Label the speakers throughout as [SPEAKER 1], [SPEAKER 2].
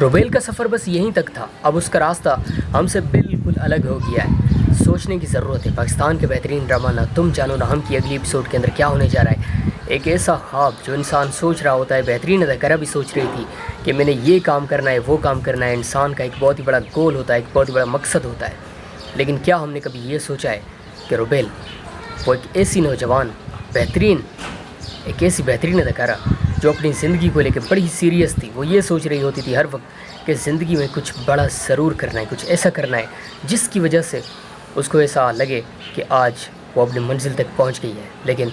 [SPEAKER 1] روبیل کا سفر بس یہیں تک تھا، اب اس کا راستہ ہم سے بالکل الگ ہو گیا ہے۔ سوچنے کی ضرورت ہے پاکستان کے بہترین ڈرامہ نہ تم جانو نہ ہم کی اگلی ایپیسوڈ کے اندر کیا ہونے جا رہا ہے۔ ایک ایسا خواب جو انسان سوچ رہا ہوتا ہے، بہترین اداکارہ بھی سوچ رہی تھی کہ میں نے یہ کام کرنا ہے، وہ کام کرنا ہے۔ انسان کا ایک بہت ہی بڑا گول ہوتا ہے، ایک بہت ہی بڑا مقصد ہوتا ہے، لیکن کیا ہم نے کبھی یہ سوچا ہے کہ روبیل وہ ایک ایسی نوجوان ایک ایسی بہترین اداکارہ جو اپنی زندگی کو لے کے بڑی سیریس تھی، وہ یہ سوچ رہی ہوتی تھی ہر وقت کہ زندگی میں کچھ بڑا ضرور کرنا ہے، کچھ ایسا کرنا ہے جس کی وجہ سے اس کو ایسا لگے کہ آج وہ اپنی منزل تک پہنچ گئی ہے، لیکن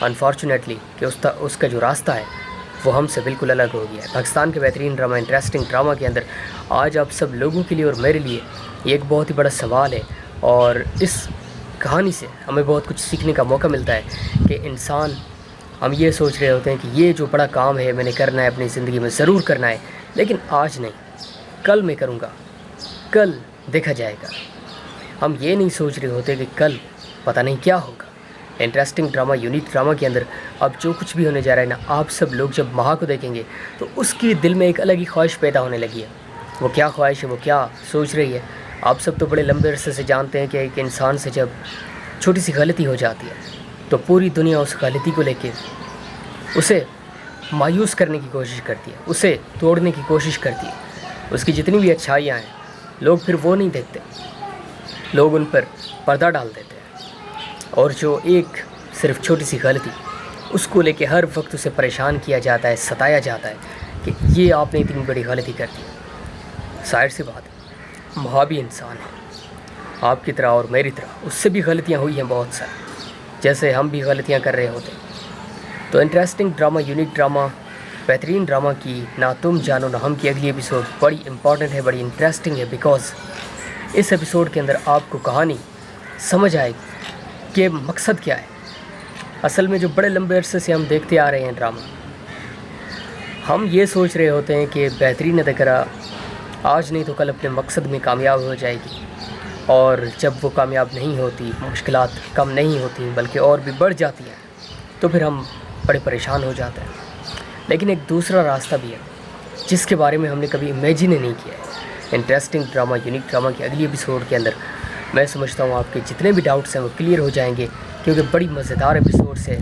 [SPEAKER 1] انفارچونیٹلی کہ اس کا جو راستہ ہے وہ ہم سے بالکل الگ ہو گیا ہے۔ پاکستان کے بہترین ڈرامہ، انٹرسٹنگ ڈرامہ کے اندر آج آپ سب لوگوں کے لیے اور میرے لیے یہ ایک بہت ہی بڑا سوال ہے، اور اس کہانی سے ہمیں بہت کچھ سیکھنے کا موقع ملتا ہے کہ ہم یہ سوچ رہے ہوتے ہیں کہ یہ جو بڑا کام ہے میں نے کرنا ہے، اپنی زندگی میں ضرور کرنا ہے، لیکن آج نہیں، کل میں کروں گا، کل دیکھا جائے گا۔ ہم یہ نہیں سوچ رہے ہوتے کہ کل پتہ نہیں کیا ہوگا۔ انٹرسٹنگ ڈرامہ، یونیک ڈرامہ کے اندر اب جو کچھ بھی ہونے جا رہا ہے نا، آپ سب لوگ جب مہا کو دیکھیں گے تو اس کی دل میں ایک الگ ہی خواہش پیدا ہونے لگی ہے۔ وہ کیا خواہش ہے، وہ کیا سوچ رہی ہے، آپ سب تو بڑے لمبے عرصے سے جانتے ہیں کہ ایک انسان سے جب چھوٹی سی غلطی ہو جاتی ہے تو پوری دنیا اس غلطی کو لے کے اسے مایوس کرنے کی کوشش کرتی ہے، اسے توڑنے کی کوشش کرتی ہے۔ اس کی جتنی بھی اچھائیاں ہیں لوگ پھر وہ نہیں دیکھتے، لوگ ان پر پردہ ڈال دیتے ہیں، اور جو ایک صرف چھوٹی سی غلطی اس کو لے کے ہر وقت اسے پریشان کیا جاتا ہے، ستایا جاتا ہے کہ یہ آپ نے اتنی بڑی غلطی کر دی۔ ظاہر سی بات ہے، مہا بھی انسان ہے، آپ کی طرح اور میری طرح اس سے بھی غلطیاں ہوئی ہیں بہت ساری، جیسے ہم بھی غلطیاں کر رہے ہوتے ہیں۔ تو انٹرسٹنگ ڈرامہ، یونیک ڈرامہ، بہترین ڈرامہ کی نہ تم جانو نہ ہم کی اگلی ایپیسوڈ بڑی امپورٹنٹ ہے، بڑی انٹرسٹنگ ہے، بیکاز اس ایپیسوڈ کے اندر آپ کو کہانی سمجھ آئے گی کہ مقصد کیا ہے۔ اصل میں جو بڑے لمبے عرصے سے ہم دیکھتے آ رہے ہیں ڈرامہ، ہم یہ سوچ رہے ہوتے ہیں کہ بہترین اداکارہ آج نہیں تو کل اپنے مقصد میں کامیاب ہو جائے گی، اور جب وہ کامیاب نہیں ہوتی، مشکلات کم نہیں ہوتی بلکہ اور بھی بڑھ جاتی ہیں، تو پھر ہم بڑے پریشان ہو جاتے ہیں۔ لیکن ایک دوسرا راستہ بھی ہے جس کے بارے میں ہم نے کبھی امیجن ہی نہیں کیا ہے۔ انٹرسٹنگ ڈرامہ، یونیک ڈرامہ کی اگلی ایپیسوڈ کے اندر میں سمجھتا ہوں آپ کے جتنے بھی ڈاؤٹس ہیں وہ کلیئر ہو جائیں گے، کیونکہ بڑی مزیدار ایپیسوڈ سے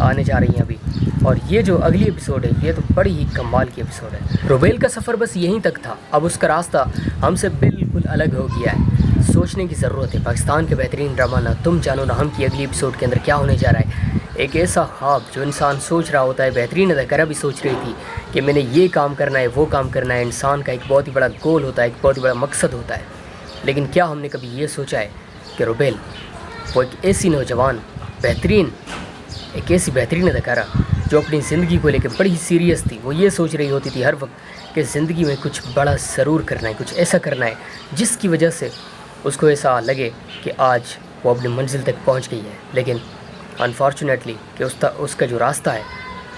[SPEAKER 1] آنے جا رہی ہیں ابھی، اور یہ جو اگلی ایپیسوڈ ہے یہ تو بڑی ہی کمال کی ایپیسوڈ ہے۔ روبیل کا سفر بس یہیں تک تھا، اب اس کا راستہ ہم سے بالکل الگ ہو گیا ہے۔ سوچنے کی ضرورت ہے پاکستان کے بہترین ڈرامہ نہ تم جانو نہ ہم کی اگلی ایپیسوڈ کے اندر کیا ہونے جا رہا ہے۔ ایک ایسا خواب جو انسان سوچ رہا ہوتا ہے، بہترین اداکارہ بھی سوچ رہی تھی کہ میں نے یہ کام کرنا ہے، وہ کام کرنا ہے۔ انسان کا ایک بہت ہی بڑا گول ہوتا ہے، ایک بہت ہی بڑا مقصد ہوتا ہے، لیکن کیا ہم نے کبھی یہ سوچا ہے کہ روبیل وہ ایک ایسی نوجوان ایک ایسی بہترین اداکارہ جو اپنی زندگی کو لے کے بڑی سیریس تھی، وہ یہ سوچ رہی ہوتی تھی ہر وقت کہ زندگی میں کچھ بڑا ضرور کرنا ہے، کچھ ایسا کرنا ہے جس کی وجہ سے اس کو ایسا لگے کہ آج وہ اپنی منزل تک پہنچ گئی ہے، لیکن انفارچونیٹلی کہ اس کا جو راستہ ہے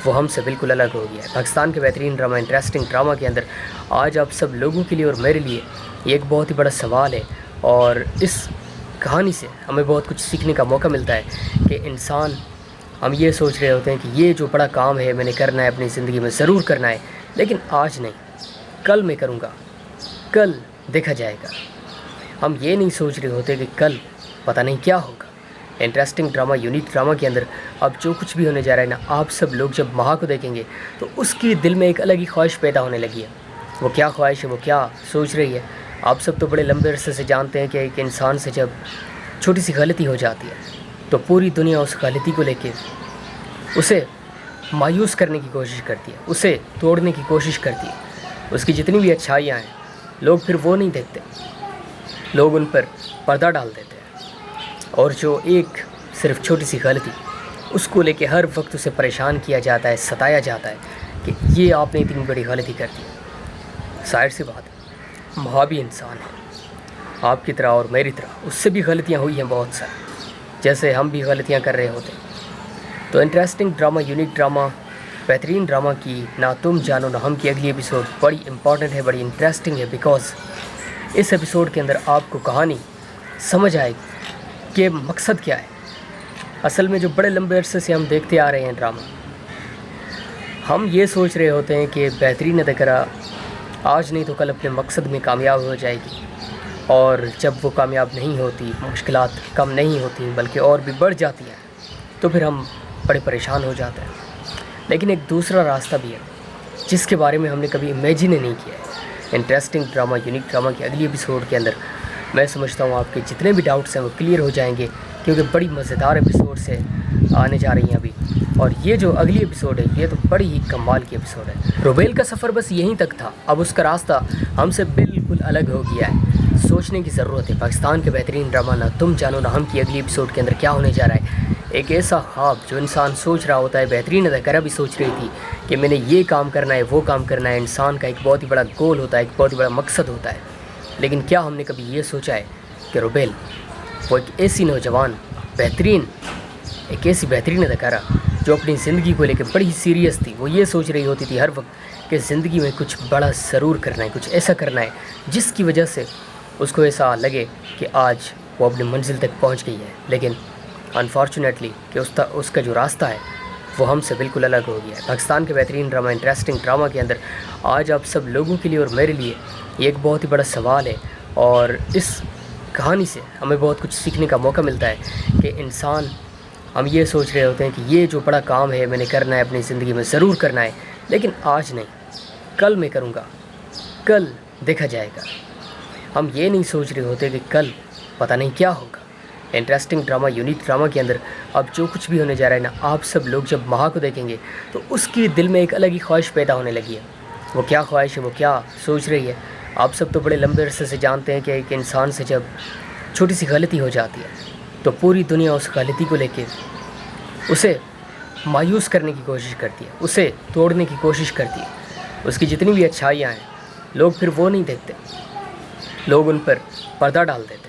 [SPEAKER 1] وہ ہم سے بالکل الگ ہو گیا ہے۔ پاکستان کے بہترین ڈرامہ، انٹرسٹنگ ڈرامہ کے اندر آج آپ سب لوگوں کے لیے اور میرے لیے یہ ایک بہت ہی بڑا سوال ہے، اور اس کہانی سے ہمیں بہت کچھ سیکھنے کا موقع ملتا ہے کہ ہم یہ سوچ رہے ہوتے ہیں کہ یہ جو بڑا کام ہے میں نے کرنا ہے، اپنی زندگی میں ضرور کرنا ہے، لیکن آج نہیں، کل میں کروں گا، کل دیکھا جائے گا۔ ہم یہ نہیں سوچ رہے ہوتے کہ کل پتہ نہیں کیا ہوگا۔ انٹرسٹنگ ڈرامہ، یونیک ڈرامہ کے اندر اب جو کچھ بھی ہونے جا رہا ہے نا، آپ سب لوگ جب مہا کو دیکھیں گے تو اس کی دل میں ایک الگ ہی خواہش پیدا ہونے لگی ہے۔ وہ کیا خواہش ہے، وہ کیا سوچ رہی ہے، آپ سب تو بڑے لمبے عرصے سے جانتے ہیں کہ ایک انسان سے جب چھوٹی سی غلطی ہو جاتی ہے تو پوری دنیا اس غلطی کو لے کے اسے مایوس کرنے کی کوشش کرتی ہے، اسے توڑنے کی کوشش کرتی ہے۔ اس کی جتنی بھی اچھائیاں ہیں لوگ پھر وہ نہیں دیکھتے، لوگ ان پر پردہ ڈال دیتے ہیں، اور جو ایک صرف چھوٹی سی غلطی اس کو لے کے ہر وقت اسے پریشان کیا جاتا ہے، ستایا جاتا ہے کہ یہ آپ نے اتنی بڑی غلطی کر دی۔ ظاہر سی بات ہے، مہا بھی انسان ہے، آپ کی طرح اور میری طرح اس سے بھی غلطیاں ہوئی ہیں بہت ساری، جیسے ہم بھی غلطیاں کر رہے ہوتے ہیں۔ تو انٹرسٹنگ ڈرامہ، یونیک ڈرامہ، بہترین ڈرامہ کی نہ تم جانو نہ ہم کی اگلی ایپیسوڈ بڑی امپورٹنٹ ہے، بڑی انٹرسٹنگ ہے، بیکاز اس ایپیسوڈ کے اندر آپ کو کہانی سمجھ آئے گی کہ مقصد کیا ہے۔ اصل میں جو بڑے لمبے عرصے سے ہم دیکھتے آ رہے ہیں ڈرامہ، ہم یہ سوچ رہے ہوتے ہیں کہ بہترین اداکارہ آج نہیں تو کل اپنے مقصد میں کامیاب ہو جائے گی، اور جب وہ کامیاب نہیں ہوتی، مشکلات کم نہیں ہوتی بلکہ اور بھی بڑھ جاتی ہیں، تو پھر ہم بڑے پریشان ہو جاتے ہیں۔ لیکن ایک دوسرا راستہ بھی ہے جس کے بارے میں ہم نے کبھی امیجن ہی نہیں کیا ہے۔ انٹرسٹنگ ڈرامہ، یونیک ڈرامہ کے اگلی ایپیسوڈ کے اندر میں سمجھتا ہوں آپ کے جتنے بھی ڈاؤٹس ہیں وہ کلیئر ہو جائیں گے، کیونکہ بڑی مزیدار ایپیسوڈ سے آنے جا رہی ہیں ابھی۔ اور یہ جو اگلی ایپیسوڈ ہے یہ تو بڑی ہی کمال کی ایپیسوڈ ہے۔ روبیل کا سفر بس یہیں تک تھا، اب اس کا راستہ ہم سے بالکل الگ ہو گیا ہے۔ سوچنے کی ضرورت ہے۔ پاکستان کے بہترین ڈرامہ نہ تم جانو نہ ہم کی اگلی ایپیسوڈ کے اندر کیا ہونے جا رہا ہے۔ ایک ایسا خواب جو انسان سوچ رہا ہوتا ہے، بہترین اداکارہ بھی سوچ رہی تھی کہ میں نے یہ کام کرنا ہے، وہ کام کرنا ہے۔ انسان کا ایک بہت ہی بڑا گول ہوتا ہے، ایک بہت ہی بڑا مقصد ہوتا ہے، لیکن کیا ہم نے کبھی یہ سوچا ہے کہ روبیل وہ ایک ایسی نوجوان ایک ایسی بہترین اداکارہ جو اپنی زندگی کو لے کے بڑی سیریس تھی، وہ یہ سوچ رہی ہوتی تھی ہر وقت کہ زندگی میں کچھ بڑا ضرور کرنا ہے، کچھ ایسا کرنا ہے جس کی وجہ سے اس کو ایسا لگے کہ آج وہ اپنی منزل تک پہنچ گئی ہے۔ لیکن انفارچونیٹلی کہ اس کا جو راستہ ہے وہ ہم سے بالکل الگ ہو گیا ہے۔ پاکستان کے بہترین ڈرامہ، انٹرسٹنگ ڈرامہ کے اندر آج آپ سب لوگوں کے لیے اور میرے لیے یہ ایک بہت ہی بڑا سوال ہے، اور اس کہانی سے ہمیں بہت کچھ سیکھنے کا موقع ملتا ہے کہ انسان، ہم یہ سوچ رہے ہوتے ہیں کہ یہ جو بڑا کام ہے میں نے کرنا ہے اپنی زندگی میں، ضرور کرنا ہے، لیکن آج نہیں، کل میں کروں گا، کل دیکھا جائے گا۔ ہم یہ نہیں سوچ رہے ہوتے کہ کل پتہ نہیں کیا ہوگا۔ انٹرسٹنگ ڈرامہ، یونیک ڈرامہ کے اندر اب جو کچھ بھی ہونے جا رہا ہے نا، آپ سب لوگ جب مہا کو دیکھیں گے تو اس کی دل میں ایک الگ ہی خواہش پیدا ہونے لگی ہے۔ وہ کیا خواہش ہے، وہ کیا سوچ رہی ہے، آپ سب تو بڑے لمبے عرصے سے جانتے ہیں کہ ایک انسان سے جب چھوٹی سی غلطی ہو جاتی ہے تو پوری دنیا اس غلطی کو لے کے اسے مایوس کرنے کی کوشش کرتی ہے، اسے توڑنے کی کوشش کرتی ہے۔ اس کی جتنی بھی اچھائیاں ہیں لوگ پھر وہ نہیں دیکھتے، لوگ ان پر پردہ ڈال دیتے ہیں،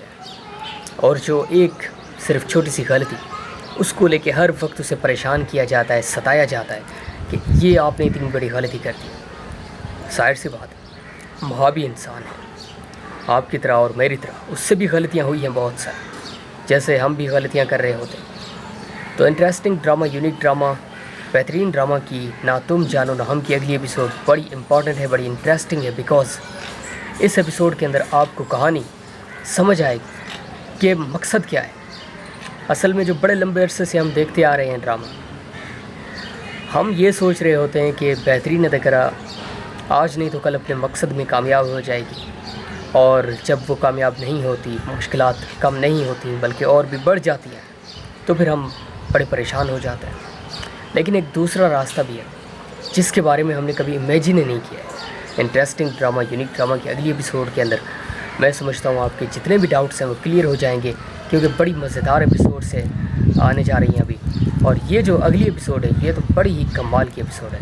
[SPEAKER 1] اور جو ایک صرف چھوٹی سی غلطی اس کو لے کے ہر وقت اسے پریشان کیا جاتا ہے، ستایا جاتا ہے کہ یہ آپ نے اتنی بڑی غلطی کر دی۔ ظاہر سی بات ہے، مہا بھی انسان ہے، آپ کی طرح اور میری طرح، اس سے بھی غلطیاں ہوئی ہیں بہت ساری، جیسے ہم بھی غلطیاں کر رہے ہوتے ہیں۔ تو انٹرسٹنگ ڈرامہ، یونیک ڈرامہ، بہترین ڈرامہ کی نہ تم جانو نہ ہم کی اگلی ایپیسوڈ بڑی امپورٹنٹ ہے، بڑی انٹرسٹنگ ہے، بیکاز اس ایپیسوڈ کے اندر آپ کو کہانی سمجھ آئے گی کہ مقصد کیا ہے۔ اصل میں جو بڑے لمبے عرصے سے ہم دیکھتے آ رہے ہیں ڈرامہ، ہم یہ سوچ رہے ہوتے ہیں کہ بہترین اداکارہ آج نہیں تو کل اپنے مقصد میں کامیاب ہو جائے گی، اور جب وہ کامیاب نہیں ہوتی، مشکلات کم نہیں ہوتی بلکہ اور بھی بڑھ جاتی ہیں، تو پھر ہم بڑے پریشان ہو جاتے ہیں۔ لیکن ایک دوسرا راستہ بھی ہے جس کے بارے میں ہم نے کبھی امیجن ہی نہیں کیا ہے۔ انٹرسٹنگ ڈرامہ، یونیک ڈرامہ کے اگلی ایپیسوڈ کے اندر میں سمجھتا ہوں آپ کے جتنے بھی ڈاؤٹس ہیں وہ کلیئر ہو جائیں گے، کیونکہ بڑی مزیدار ایپیسوڈ سے آنے جا رہی ہیں ابھی۔ اور یہ جو اگلی ایپیسوڈ ہے یہ تو بڑی ہی کمال کی ایپیسوڈ ہے۔